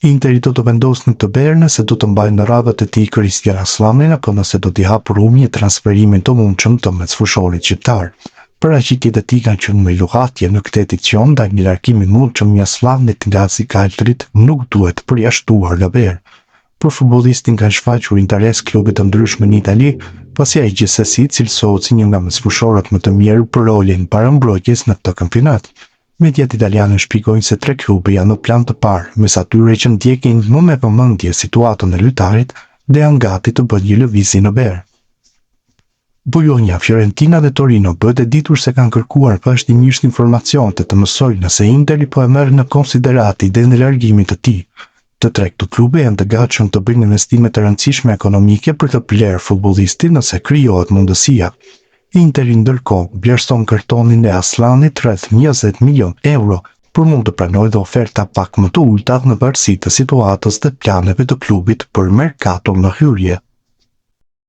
Interi do të vendosë në të berë nëse do të mbajnë në radhët e tij Kristian Aslanin apo nëse do t'i hapë rrugë transferimin të mundshëm të mesfushërorit shqiptar. Paraqitjet e tij kanë qenë më luhatje në këtë edicion ndaj një largimi mundshëm i Aslanit nga Zikaltrit nuk duhet përjashtuar nga berë. Për futbollistin kanë shfaqur interes klube të ndryshme në Itali, pasi ai gjithsesi cilësohet si një nga mesfushorët më të mirë për rolin parambrojtjes në këtë kampionat. Mediat italiane shpjegojnë se 3 klube janë në plan të parë, mes atyre që ndjekin më me vëmendje situatën e lojtarit dhe janë gati të bëjnë një lëvizje në berë. Bologna, Fiorentina dhe Torino bëhet e ditur se kanë kërkuar vazhdimisht informacione të mësojnë nëse Interi po e merr në konsiderati idenë e largimit të tij. Të 3 këto klube janë të gatshëm të bëjnë investime të rëndësishme ekonomike për të blerë futbollistin nëse krijohet mundësia. Interi ndërkohë vlerëson kartonin e Aslanit rreth 20 milion euro, por mund të pranojë dhe oferta pak më të ulta në varësi të situatës dhe planeve të klubit për merkaton në hyrje.